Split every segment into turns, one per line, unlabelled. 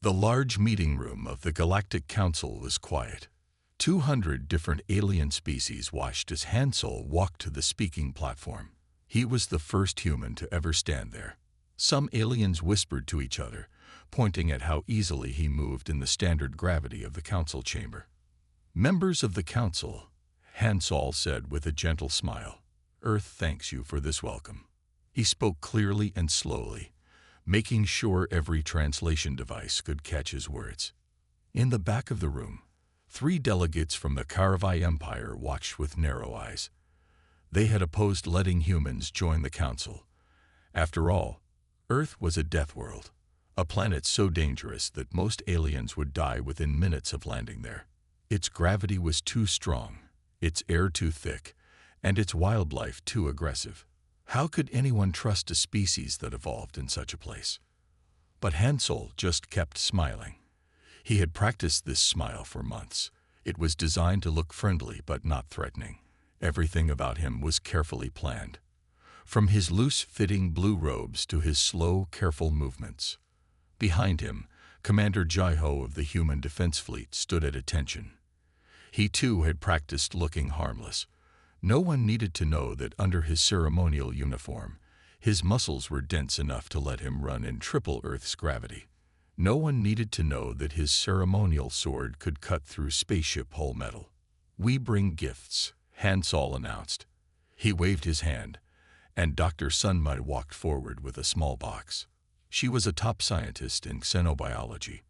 The large meeting room of the Galactic Council was quiet. 200 different alien species watched as Hansol walked to the speaking platform. He was the first human to ever stand there. Some aliens whispered to each other, pointing at how easily he moved in the standard gravity of the council chamber. "Members of the council," Hansol said with a gentle smile, "Earth thanks you for this welcome." He spoke clearly and slowly, making sure every translation device could catch his words. In the back of the room, 3 delegates from the HFY Empire watched with narrow eyes. They had opposed letting humans join the council. After all, Earth was a death world, a planet so dangerous that most aliens would die within minutes of landing there. Its gravity was too strong, its air too thick, and its wildlife too aggressive. How could anyone trust a species that evolved in such a place? But Hansol just kept smiling. He had practiced this smile for months. It was designed to look friendly but not threatening. Everything about him was carefully planned, from his loose-fitting blue robes to his slow, careful movements. Behind him, Commander Jai-Ho of the Human Defense Fleet stood at attention. He too had practiced looking harmless. No one needed to know that under his ceremonial uniform, his muscles were dense enough to let him run in triple Earth's gravity. No one needed to know that his ceremonial sword could cut through spaceship hull metal. "We bring gifts," Hansol announced. He waved his hand, and Dr. Sunmai walked forward with a small box. She was a top scientist in xenobiology,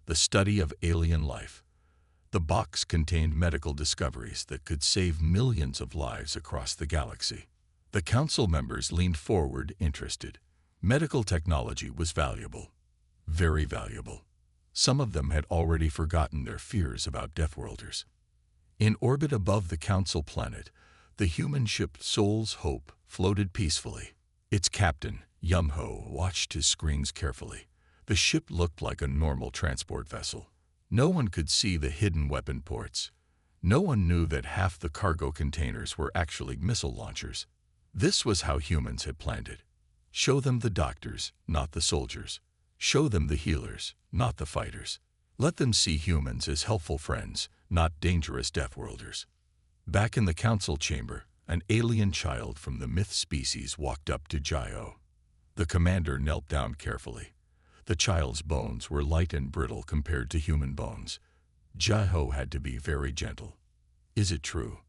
the study of alien life. The box contained medical discoveries that could save millions of lives across the galaxy. The council members leaned forward, interested. Medical technology was valuable, very valuable. Some of them had already forgotten their fears about Deathworlders. In orbit above the council planet, the human ship Soul's Hope floated peacefully. Its captain, Yumho, watched his screens carefully. The ship looked like a normal transport vessel. No one could see the hidden weapon ports. No one knew that half the cargo containers were actually missile launchers. This was how humans had planned it. Show them the doctors, not the soldiers. Show them the healers, not the fighters. Let them see humans as helpful friends, not dangerous Deathworlders. Back in the council chamber, an alien child from the myth species walked up to Jai-Ho. The commander knelt down carefully. The child's bones were light and brittle compared to human bones. Jai-Ho had to be very gentle. "Is it true?"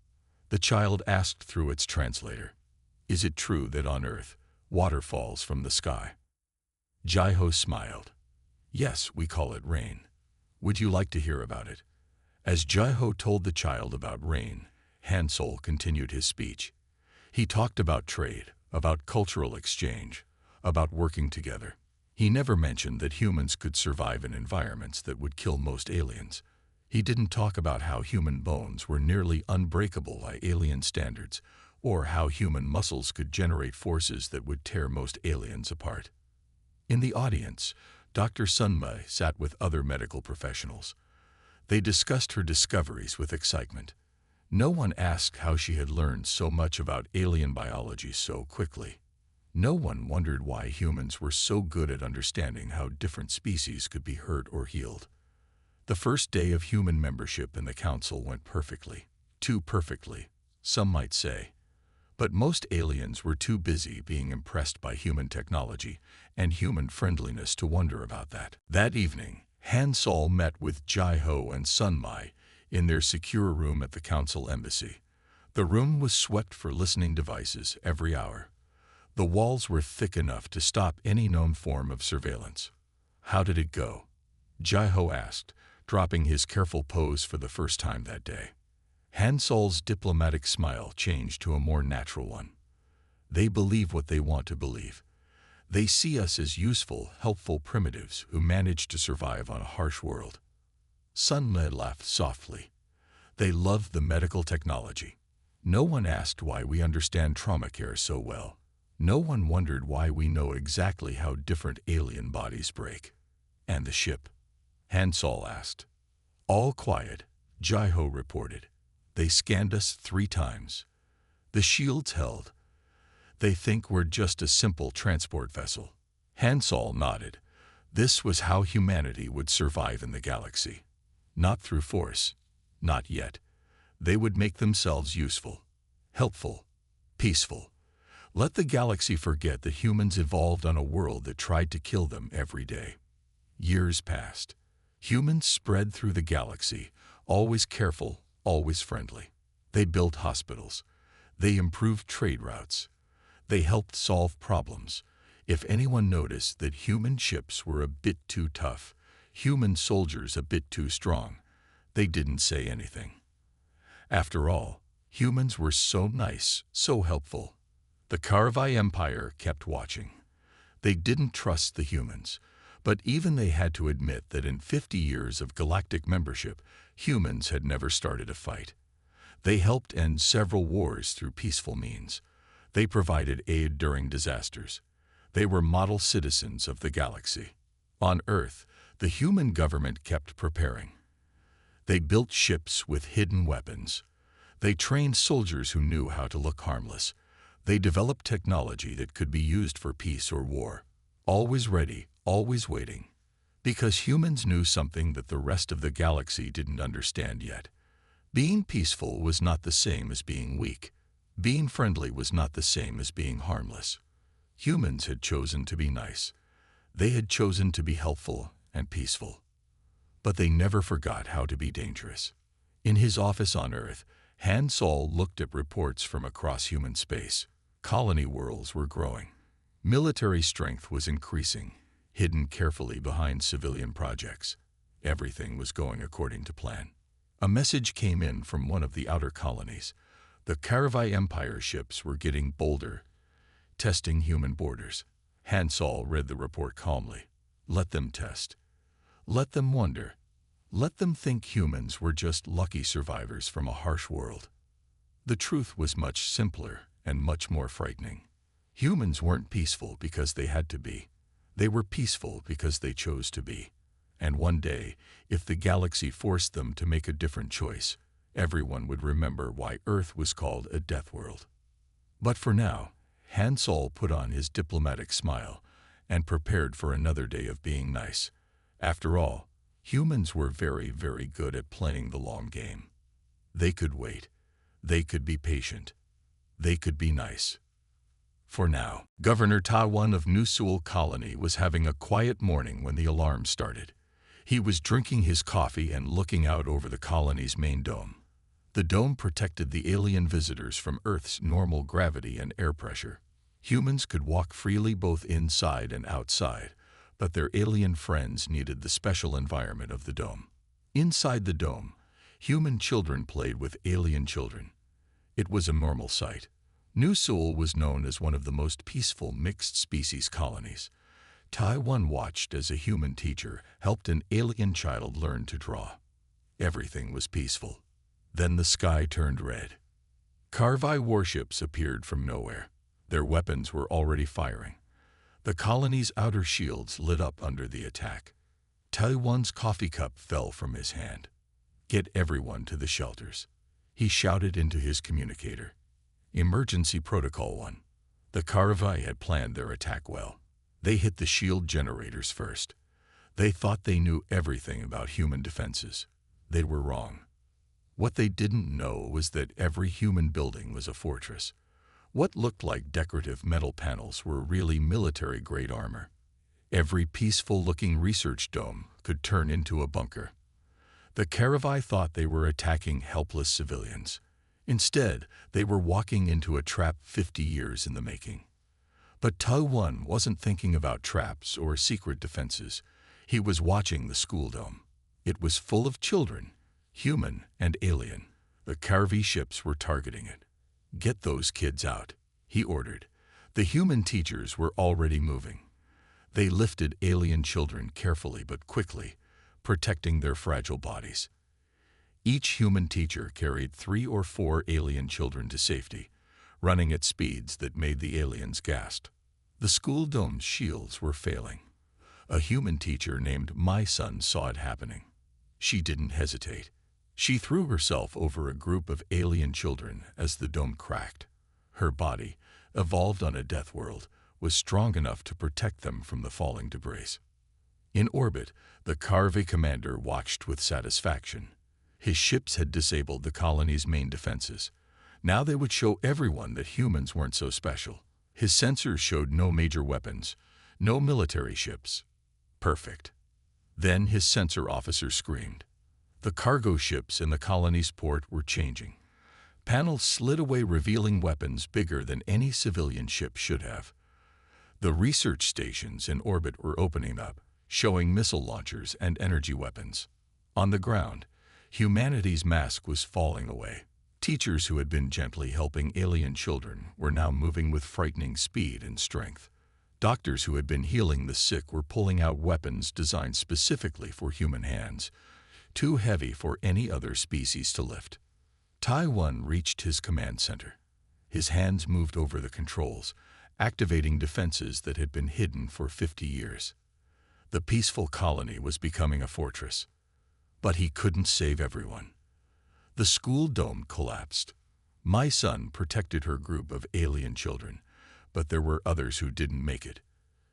the child asked through its translator. "Is it true that on Earth, water falls from the sky?" Jai-Ho smiled. "Yes, we call it rain. Would you like to hear about it?" As Jai-Ho told the child about rain, Hansol continued his speech. He talked about trade, about cultural exchange, about working together. He never mentioned that humans could survive in environments that would kill most aliens. He didn't talk about how human bones were nearly unbreakable by alien standards, or how human muscles could generate forces that would tear most aliens apart. In the audience, Dr. Sunmai sat with other medical professionals. They discussed her discoveries with excitement. No one asked how she had learned so much about alien biology so quickly. No one wondered why humans were so good at understanding how different species could be hurt or healed. The first day of human membership in the council went perfectly. Too perfectly, some might say. But most aliens were too busy being impressed by human technology and human friendliness to wonder about that. That evening, Hansol met with Jai-Ho and Sunmai in their secure room at the council embassy. The room was swept for listening devices every hour. The walls were thick enough to stop any known form of surveillance. "How did it go?" Jai-Ho asked, dropping his careful pose for the first time that day. Hansol's diplomatic smile changed to a more natural one. "They believe what they want to believe. They see us as useful, helpful primitives who manage to survive on a harsh world." Sunmai laughed softly. "They love the medical technology. No one asked why we understand trauma care so well. No one wondered why we know exactly how different alien bodies break." "And the ship?" Hansol asked. "All quiet," Jai-Ho reported. "They scanned us 3 times. The shields held. They think we're just a simple transport vessel." Hansol nodded. This was how humanity would survive in the galaxy. Not through force, not yet. They would make themselves useful, helpful, peaceful. Let the galaxy forget that humans evolved on a world that tried to kill them every day. Years passed. Humans spread through the galaxy, always careful, always friendly. They built hospitals. They improved trade routes. They helped solve problems. If anyone noticed that human ships were a bit too tough, human soldiers a bit too strong, they didn't say anything. After all, humans were so nice, so helpful. The HFY Empire kept watching. They didn't trust the humans, but even they had to admit that in 50 years of galactic membership, humans had never started a fight. They helped end several wars through peaceful means. They provided aid during disasters. They were model citizens of the galaxy. On Earth, the human government kept preparing. They built ships with hidden weapons. They trained soldiers who knew how to look harmless. They developed technology that could be used for peace or war. Always ready, always waiting. Because humans knew something that the rest of the galaxy didn't understand yet. Being peaceful was not the same as being weak. Being friendly was not the same as being harmless. Humans had chosen to be nice. They had chosen to be helpful and peaceful. But they never forgot how to be dangerous. In his office on Earth, Han Sol looked at reports from across human space. Colony worlds were growing. Military strength was increasing, hidden carefully behind civilian projects. Everything was going according to plan. A message came in from one of the outer colonies. The HFY Empire ships were getting bolder, testing human borders. Han Sol read the report calmly. Let them test. Let them wonder. Let them think humans were just lucky survivors from a harsh world. The truth was much simpler and much more frightening. Humans weren't peaceful because they had to be. They were peaceful because they chose to be. And one day, if the galaxy forced them to make a different choice, everyone would remember why Earth was called a death world. But for now, Han Sol put on his diplomatic smile and prepared for another day of being nice. After all, humans were very, very good at playing the long game. They could wait. They could be patient. They could be nice. For now, Governor Taiwan of New Seoul Colony was having a quiet morning when the alarm started. He was drinking his coffee and looking out over the colony's main dome. The dome protected the alien visitors from Earth's normal gravity and air pressure. Humans could walk freely both inside and outside, but their alien friends needed the special environment of the dome. Inside the dome, human children played with alien children. It was a normal sight. New Seoul was known as one of the most peaceful mixed-species colonies. Taiwan watched as a human teacher helped an alien child learn to draw. Everything was peaceful. Then the sky turned red. HFY warships appeared from nowhere. Their weapons were already firing. The colony's outer shields lit up under the attack. Taiwan's coffee cup fell from his hand. Get everyone to the shelters. He shouted into his communicator. Emergency Protocol 1. The HFY had planned their attack well. They hit the shield generators first. They thought they knew everything about human defenses. They were wrong. What they didn't know was that every human building was a fortress. What looked like decorative metal panels were really military-grade armor. Every peaceful-looking research dome could turn into a bunker. The HFY thought they were attacking helpless civilians. Instead, they were walking into a trap 50 years in the making. But Taiwan wasn't thinking about traps or secret defenses. He was watching the school dome. It was full of children, human and alien. The HFY ships were targeting it. Get those kids out, he ordered. The human teachers were already moving. They lifted alien children carefully but quickly, protecting their fragile bodies. Each human teacher carried 3 or 4 alien children to safety, running at speeds that made the aliens gasp. The school dome's shields were failing. A human teacher named My Son saw it happening. She didn't hesitate. She threw herself over a group of alien children as the dome cracked. Her body, evolved on a death world, was strong enough to protect them from the falling debris. In orbit, the HFY commander watched with satisfaction. His ships had disabled the colony's main defenses. Now they would show everyone that humans weren't so special. His sensors showed no major weapons, no military ships. Perfect. Then his sensor officer screamed. The cargo ships in the colony's port were changing. Panels slid away, revealing weapons bigger than any civilian ship should have. The research stations in orbit were opening up, showing missile launchers and energy weapons. On the ground, humanity's mask was falling away. Teachers who had been gently helping alien children were now moving with frightening speed and strength. Doctors who had been healing the sick were pulling out weapons designed specifically for human hands, too heavy for any other species to lift. Taiwan reached his command center. His hands moved over the controls, activating defenses that had been hidden for 50 years. The peaceful colony was becoming a fortress. But he couldn't save everyone. The school dome collapsed. My son protected her group of alien children, but there were others who didn't make it.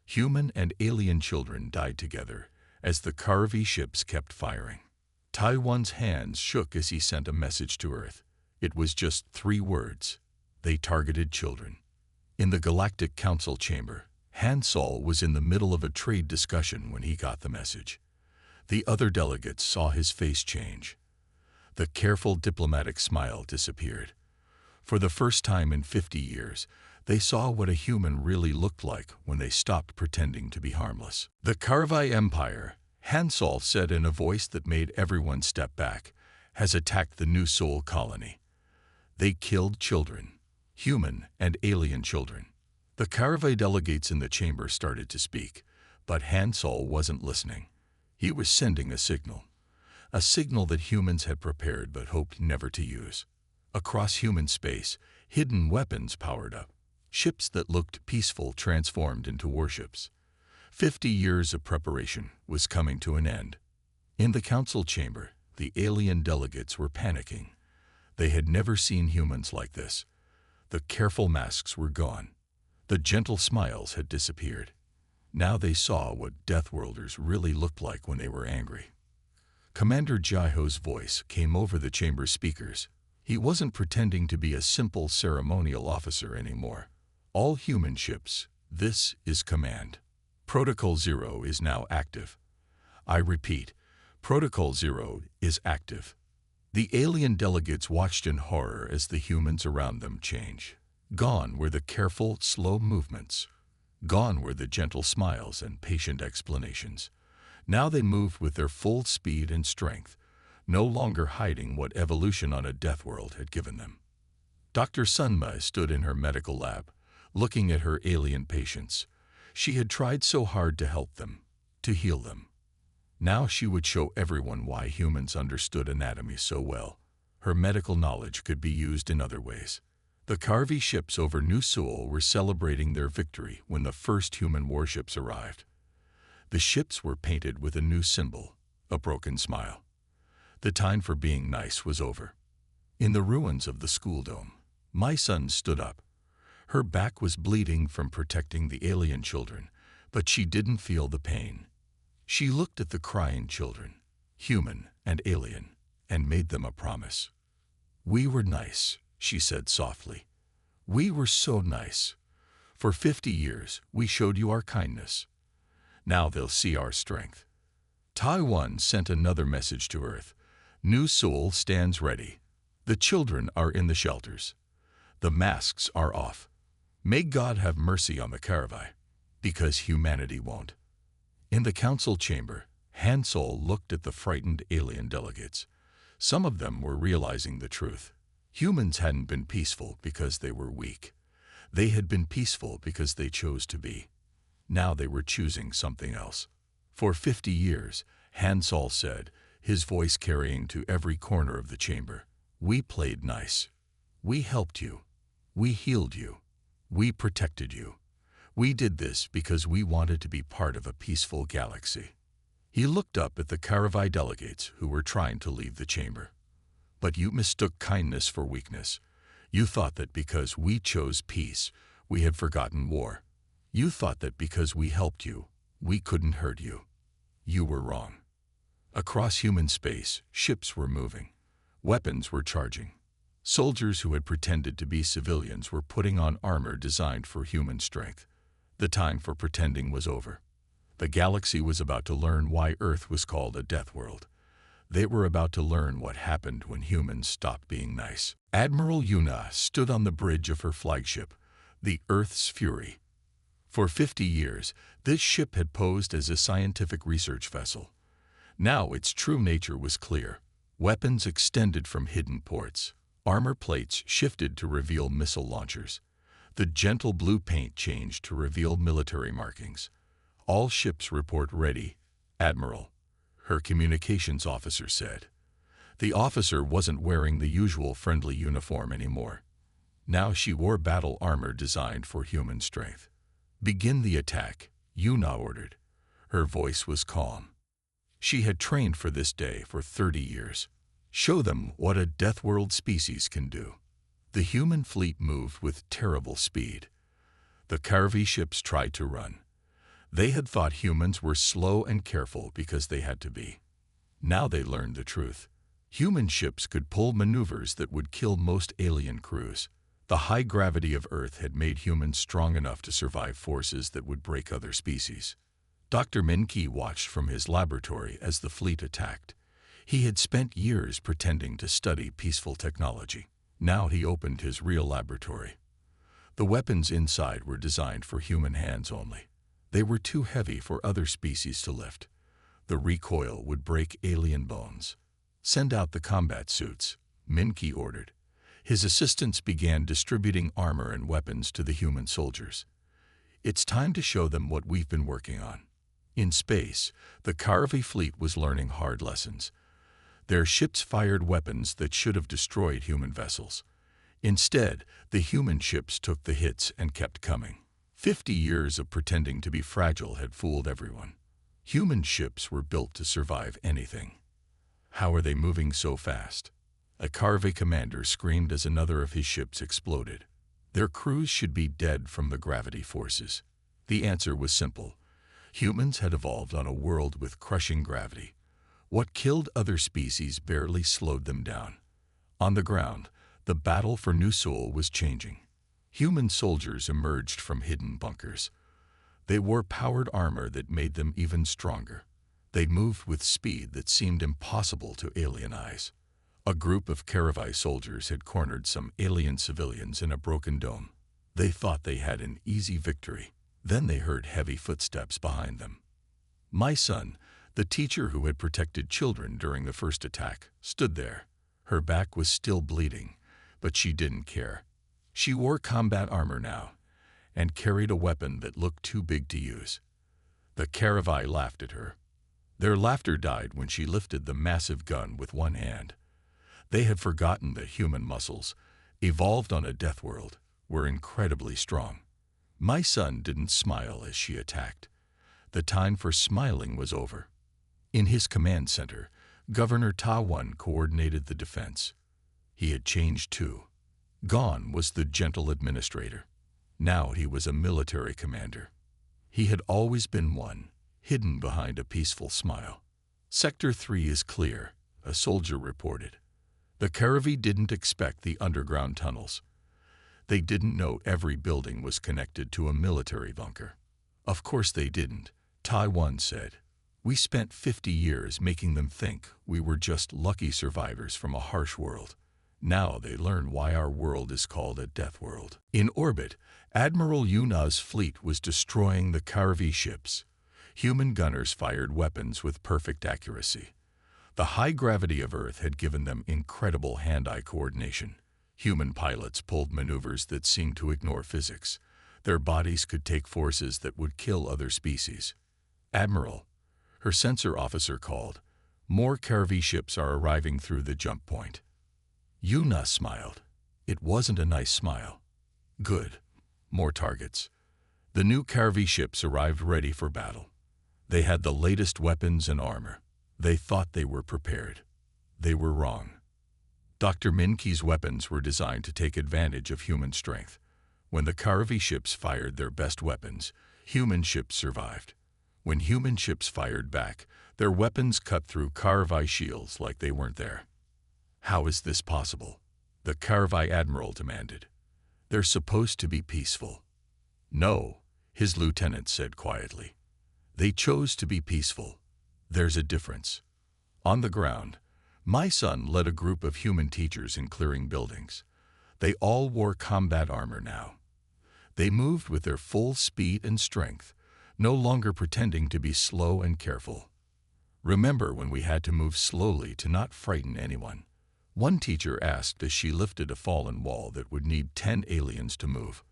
Human and alien children died together as the HFY ships kept firing. Taiwan's hands shook as he sent a message to Earth. It was just 3 words. They targeted children. In the Galactic Council chamber, Han Sol was in the middle of a trade discussion when he got the message. The other delegates saw his face change. The careful diplomatic smile disappeared. For the first time in 50 years, they saw what a human really looked like when they stopped pretending to be harmless. The HFY Empire, Han Sol said in a voice that made everyone step back, has attacked the New Sol colony. They killed children, human and alien children. The HFY delegates in the chamber started to speak, but Han Sol wasn't listening. He was sending a signal that humans had prepared but hoped never to use. Across human space, hidden weapons powered up. Ships that looked peaceful transformed into warships. 50 years of preparation was coming to an end. In the council chamber, the alien delegates were panicking. They had never seen humans like this. The careful masks were gone. The gentle smiles had disappeared. Now they saw what Deathworlders really looked like when they were angry. Commander Jaiho's voice came over the chamber speakers. He wasn't pretending to be a simple ceremonial officer anymore. All human ships, this is command. Protocol 0 is now active. I repeat, Protocol 0 is active. The alien delegates watched in horror as the humans around them changed. Gone were the careful, slow movements. Gone were the gentle smiles and patient explanations. Now they moved with their full speed and strength, no longer hiding what evolution on a death world had given them. Dr. Sunma stood in her medical lab, looking at her alien patients. She had tried so hard to help them, to heal them. Now she would show everyone why humans understood anatomy so well. Her medical knowledge could be used in other ways. The HFY ships over New Sol were celebrating their victory when the first human warships arrived. The ships were painted with a new symbol, a broken smile. The time for being nice was over. In the ruins of the school dome, my son stood up. Her back was bleeding from protecting the alien children, but she didn't feel the pain. She looked at the crying children, human and alien, and made them a promise. "We were nice," she said softly. "We were so nice. For 50 years, we showed you our kindness. Now they'll see our strength." Taiwan sent another message to Earth. New Sol stands ready. The children are in the shelters. The masks are off. May God have mercy on the HFY, because humanity won't. In the council chamber, Han Sol looked at the frightened alien delegates. Some of them were realizing the truth. Humans hadn't been peaceful because they were weak. They had been peaceful because they chose to be. Now they were choosing something else. For 50 years, Han Sol said, his voice carrying to every corner of the chamber, "We played nice. We helped you. We healed you. We protected you. We did this because we wanted to be part of a peaceful galaxy." He looked up at the HFY delegates who were trying to leave the chamber. "But you mistook kindness for weakness. You thought that because we chose peace, we had forgotten war. You thought that because we helped you, we couldn't hurt you. You were wrong. Across human space, ships were moving. Weapons were charging. Soldiers who had pretended to be civilians were putting on armor designed for human strength. The time for pretending was over. The galaxy was about to learn why Earth was called a death world. They were about to learn what happened when humans stopped being nice. Admiral Yuna stood on the bridge of her flagship, the Earth's Fury. For 50 years, this ship had posed as a scientific research vessel. Now its true nature was clear. Weapons extended from hidden ports. Armor plates shifted to reveal missile launchers. The gentle blue paint changed to reveal military markings. All ships report ready, Admiral, her communications officer said. The officer wasn't wearing the usual friendly uniform anymore. Now she wore battle armor designed for human strength. Begin the attack, Yuna ordered. Her voice was calm. She had trained for this day for 30 years. Show them what a death world species can do. The human fleet moved with terrible speed. The Carvey ships tried to run. They had thought humans were slow and careful because they had to be. Now they learned the truth. Human ships could pull maneuvers that would kill most alien crews. The high gravity of Earth had made humans strong enough to survive forces that would break other species. Dr. Min-Ki watched from his laboratory as the fleet attacked. He had spent years pretending to study peaceful technology. Now he opened his real laboratory. The weapons inside were designed for human hands only. They were too heavy for other species to lift. The recoil would break alien bones. Send out the combat suits, Min-Ki ordered. His assistants began distributing armor and weapons to the human soldiers. It's time to show them what we've been working on. In space, the Carvey fleet was learning hard lessons. Their ships fired weapons that should have destroyed human vessels. Instead, the human ships took the hits and kept coming. 50 years of pretending to be fragile had fooled everyone. Human ships were built to survive anything. How are they moving so fast? A Carvey commander screamed as another of his ships exploded. Their crews should be dead from the gravity forces. The answer was simple. Humans had evolved on a world with crushing gravity. What killed other species barely slowed them down. On the ground, the battle for New Seoul was changing. Human soldiers emerged from hidden bunkers. They wore powered armor that made them even stronger. They moved with speed that seemed impossible to alien eyes. A group of HFY soldiers had cornered some alien civilians in a broken dome. They thought they had an easy victory. Then they heard heavy footsteps behind them. My son, the teacher who had protected children during the first attack, stood there. Her back was still bleeding, but she didn't care. She wore combat armor now and carried a weapon that looked too big to use. The HFY laughed at her. Their laughter died when she lifted the massive gun with one hand. They had forgotten that human muscles, evolved on a death world, were incredibly strong. My son didn't smile as she attacked. The time for smiling was over. In his command center, Governor Ta-Won coordinated the defense. He had changed too. Gone was the gentle administrator. Now he was a military commander. He had always been one, hidden behind a peaceful smile. Sector 3 is clear, a soldier reported. The Carvey didn't expect the underground tunnels. They didn't know every building was connected to a military bunker. Of course they didn't, Ta-Won said. We spent 50 years making them think we were just lucky survivors from a harsh world. Now they learn why our world is called a death world. In orbit, Admiral Yuna's fleet was destroying the Carvey ships. Human gunners fired weapons with perfect accuracy. The high gravity of Earth had given them incredible hand-eye coordination. Human pilots pulled maneuvers that seemed to ignore physics. Their bodies could take forces that would kill other species. Admiral, her sensor officer called. More Carvey ships are arriving through the jump point. Yuna smiled. It wasn't a nice smile. Good. More targets. The new Carvey ships arrived ready for battle. They had the latest weapons and armor. They thought they were prepared. They were wrong. Dr. Min-Ki's weapons were designed to take advantage of human strength. When the Carvey ships fired their best weapons, human ships survived. When human ships fired back, their weapons cut through HFY shields like they weren't there. How is this possible? The HFY admiral demanded. They're supposed to be peaceful. No, his lieutenant said quietly. They chose to be peaceful. There's a difference. On the ground, my son led a group of human teachers in clearing buildings. They all wore combat armor now. They moved with their full speed and strength, no longer pretending to be slow and careful. Remember when we had to move slowly to not frighten anyone? One teacher asked as she lifted a fallen wall that would need 10 aliens to move.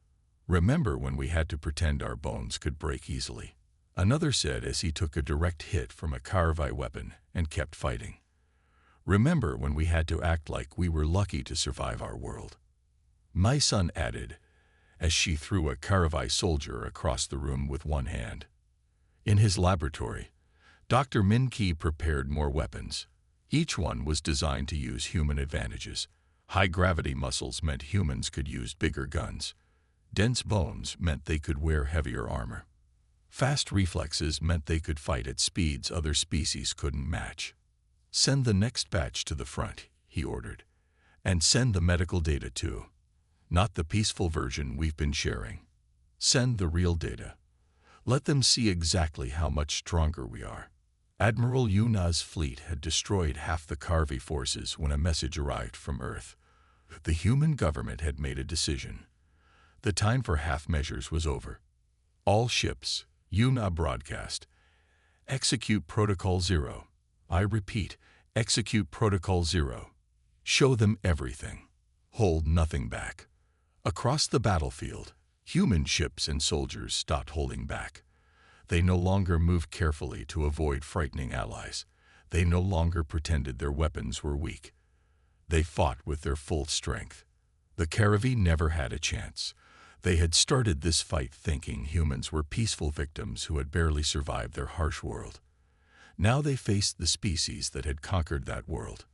Remember when we had to pretend our bones could break easily? Another said as he took a direct hit from a HFY weapon and kept fighting. Remember when we had to act like we were lucky to survive our world? My son added, as she threw a HFY soldier across the room with one hand. In his laboratory, Dr. Min-Ki prepared more weapons. Each one was designed to use human advantages. High-gravity muscles meant humans could use bigger guns. Dense bones meant they could wear heavier armor. Fast reflexes meant they could fight at speeds other species couldn't match. Send the next batch to the front, he ordered. And send the medical data too. Not the peaceful version we've been sharing. Send the real data. Let them see exactly how much stronger we are. Admiral Yuna's fleet had destroyed half the HFY forces when a message arrived from Earth. The human government had made a decision. The time for half measures was over. All ships, Yuna broadcast. Execute Protocol 0. I repeat, execute Protocol 0. Show them everything. Hold nothing back. Across the battlefield, human ships and soldiers stopped holding back. They no longer moved carefully to avoid frightening allies. They no longer pretended their weapons were weak. They fought with their full strength. The HFY never had a chance. They had started this fight thinking humans were peaceful victims who had barely survived their harsh world. Now they faced the species that had conquered that world.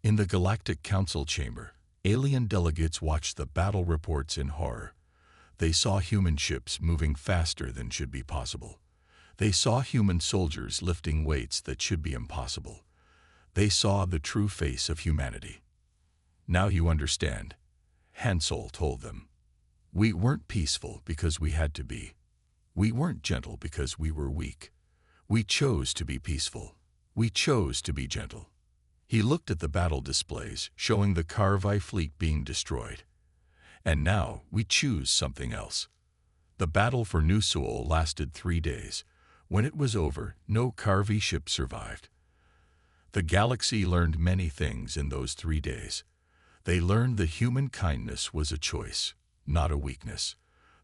In the Galactic Council chamber, alien delegates watched the battle reports in horror. They saw human ships moving faster than should be possible. They saw human soldiers lifting weights that should be impossible. They saw the true face of humanity. Now you understand, Hansol told them. We weren't peaceful because we had to be. We weren't gentle because we were weak. We chose to be peaceful. We chose to be gentle. He looked at the battle displays showing the HFY fleet being destroyed. And now we choose something else. The battle for New Seoul lasted 3 days. When it was over, no HFY ship survived. The galaxy learned many things in those 3 days. They learned that human kindness was a choice, not a weakness.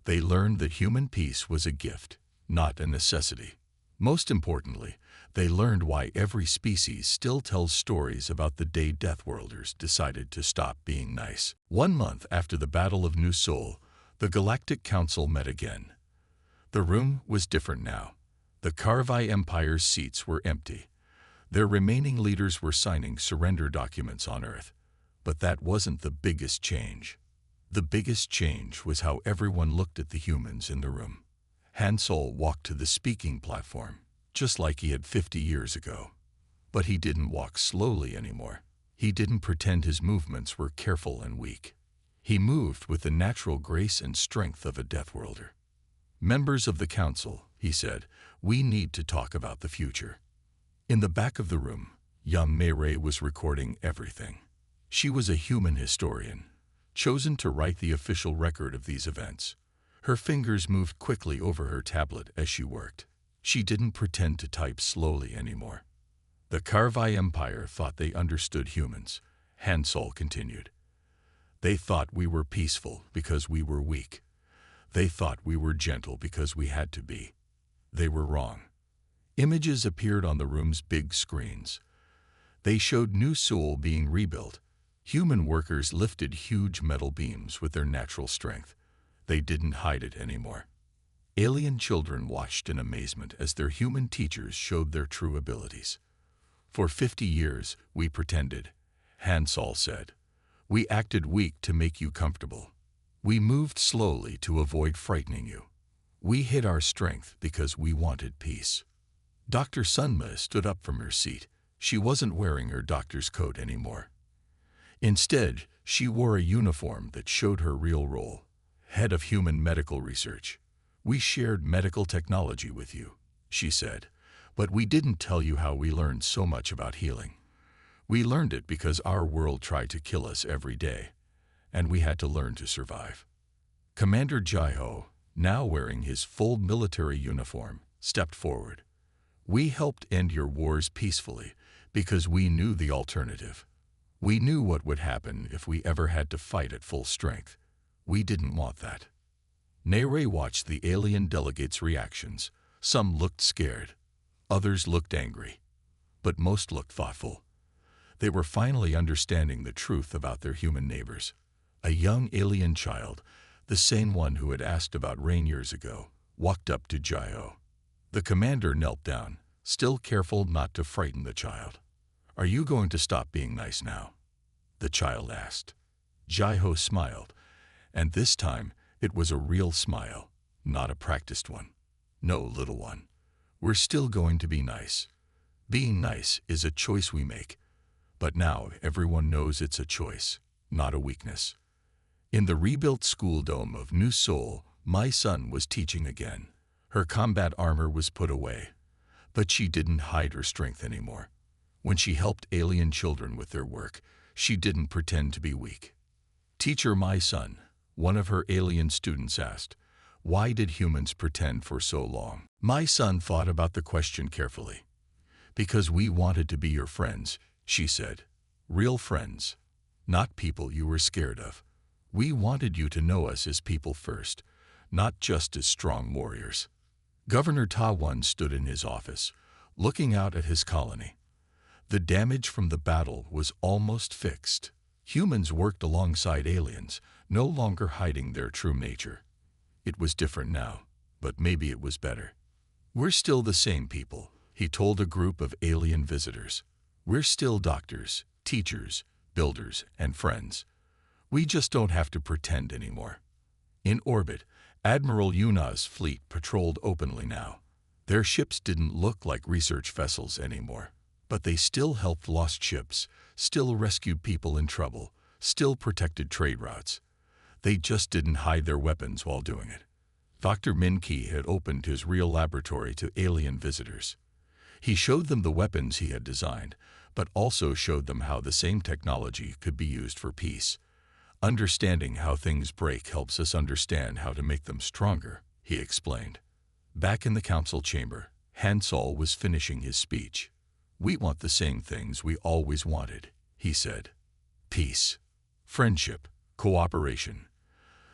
They learned that human peace was a gift, not a necessity. Most importantly, they learned why every species still tells stories about the day Deathworlders decided to stop being nice. 1 month after the Battle of New Seoul, the Galactic Council met again. The room was different now. The HFY Empire's seats were empty. Their remaining leaders were signing surrender documents on Earth. But that wasn't the biggest change. The biggest change was how everyone looked at the humans in the room. Hansol walked to the speaking platform, just like he had 50 years ago. But he didn't walk slowly anymore. He didn't pretend his movements were careful and weak. He moved with the natural grace and strength of a Deathworlder. Members of the council, he said, we need to talk about the future. In the back of the room, young Mei was recording everything. She was a human historian, chosen to write the official record of these events. Her fingers moved quickly over her tablet as she worked. She didn't pretend to type slowly anymore. The HFY Empire thought they understood humans, Hansol continued. They thought we were peaceful because we were weak. They thought we were gentle because we had to be. They were wrong. Images appeared on the room's big screens. They showed New Seoul being rebuilt. Human workers lifted huge metal beams with their natural strength. They didn't hide it anymore. Alien children watched in amazement as their human teachers showed their true abilities. For 50 years, we pretended, Hansol said. We acted weak to make you comfortable. We moved slowly to avoid frightening you. We hid our strength because we wanted peace. Dr. Sunma stood up from her seat. She wasn't wearing her doctor's coat anymore. Instead, she wore a uniform that showed her real role, head of human medical research. We shared medical technology with you, she said, but we didn't tell you how we learned so much about healing. We learned it because our world tried to kill us every day, and we had to learn to survive. Commander Jai-ho, now wearing his full military uniform, stepped forward. We helped end your wars peacefully because we knew the alternative. We knew what would happen if we ever had to fight at full strength. We didn't want that. Nere watched the alien delegates' reactions. Some looked scared. Others looked angry. But most looked thoughtful. They were finally understanding the truth about their human neighbors. A young alien child, the same one who had asked about rain years ago, walked up to Jai-ho. The commander knelt down, still careful not to frighten the child. "Are you going to stop being nice now?" the child asked. Jai-ho smiled, and this time it was a real smile, not a practiced one. "No, little one. We're still going to be nice. Being nice is a choice we make, but now everyone knows it's a choice, not a weakness." In the rebuilt school dome of New Seoul, my son was teaching again. Her combat armor was put away, but she didn't hide her strength anymore. When she helped alien children with their work, she didn't pretend to be weak. "Teacher, my son," one of her alien students asked, "why did humans pretend for so long?" My son thought about the question carefully. "Because we wanted to be your friends," she said. "Real friends, not people you were scared of. We wanted you to know us as people first, not just as strong warriors." Governor Ta-won stood in his office, looking out at his colony. The damage from the battle was almost fixed. Humans worked alongside aliens, no longer hiding their true nature. It was different now, but maybe it was better. "We're still the same people," he told a group of alien visitors. "We're still doctors, teachers, builders, and friends. We just don't have to pretend anymore." In orbit, Admiral Yuna's fleet patrolled openly now. Their ships didn't look like research vessels anymore, but they still helped lost ships, still rescued people in trouble, still protected trade routes. They just didn't hide their weapons while doing it. Dr. Min-ki had opened his real laboratory to alien visitors. He showed them the weapons he had designed, but also showed them how the same technology could be used for peace. "Understanding how things break helps us understand how to make them stronger," he explained. Back in the council chamber, Hansol was finishing his speech. "We want the same things we always wanted," he said. "Peace, friendship, cooperation.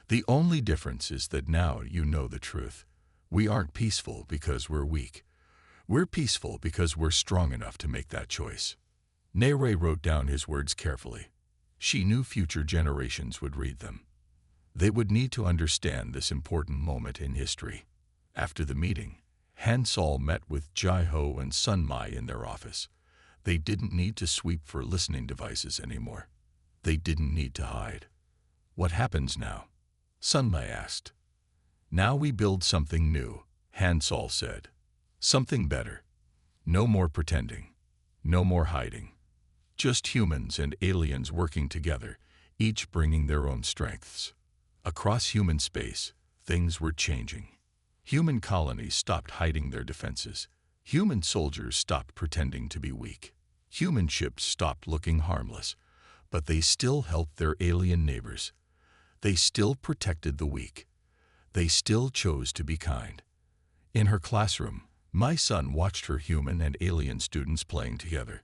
The only difference is that now you know the truth. We aren't peaceful because we're weak. We're peaceful because we're strong enough to make that choice." Nere wrote down his words carefully. She knew future generations would read them. They would need to understand this important moment in history. After the meeting, Hansol met with Jai-ho and Sunmai in their office. They didn't need to sweep for listening devices anymore. They didn't need to hide. "What happens now?" Sunmai asked. "Now we build something new," Hansol said. "Something better. No more pretending. No more hiding. Just humans and aliens working together, each bringing their own strengths." Across human space, things were changing. Human colonies stopped hiding their defenses. Human soldiers stopped pretending to be weak. Human ships stopped looking harmless, but they still helped their alien neighbors. They still protected the weak. They still chose to be kind. In her classroom, my son watched her human and alien students playing together.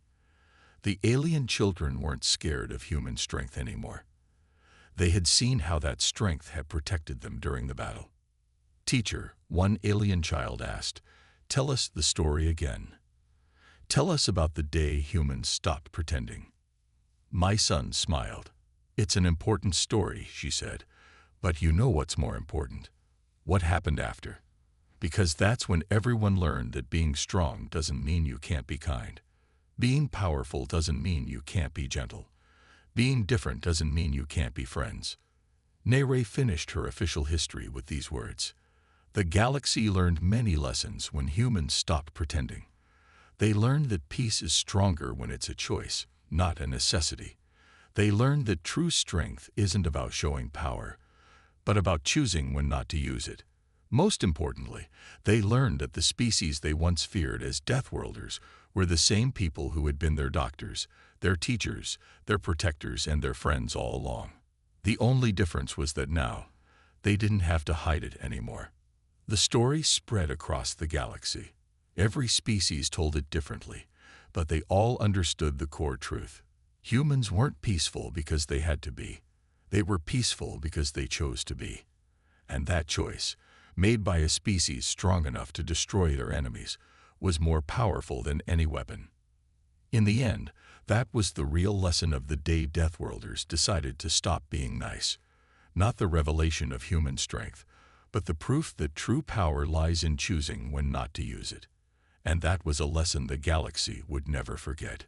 The alien children weren't scared of human strength anymore. They had seen how that strength had protected them during the battle. "Teacher," one alien child asked, "tell us the story again. Tell us about the day humans stopped pretending." My son smiled. "It's an important story," she said, "but you know what's more important? What happened after? Because that's when everyone learned that being strong doesn't mean you can't be kind. Being powerful doesn't mean you can't be gentle. Being different doesn't mean you can't be friends." Nere finished her official history with these words. The galaxy learned many lessons when humans stopped pretending. They learned that peace is stronger when it's a choice, not a necessity. They learned that true strength isn't about showing power, but about choosing when not to use it. Most importantly, they learned that the species they once feared as Deathworlders were the same people who had been their doctors, their teachers, their protectors, and their friends all along. The only difference was that now, they didn't have to hide it anymore. The story spread across the galaxy. Every species told it differently, but they all understood the core truth. Humans weren't peaceful because they had to be. They were peaceful because they chose to be. And that choice, made by a species strong enough to destroy their enemies, was more powerful than any weapon. In the end, that was the real lesson of the day Deathworlders decided to stop being nice. Not the revelation of human strength, but the proof that true power lies in choosing when not to use it. And that was a lesson the galaxy would never forget.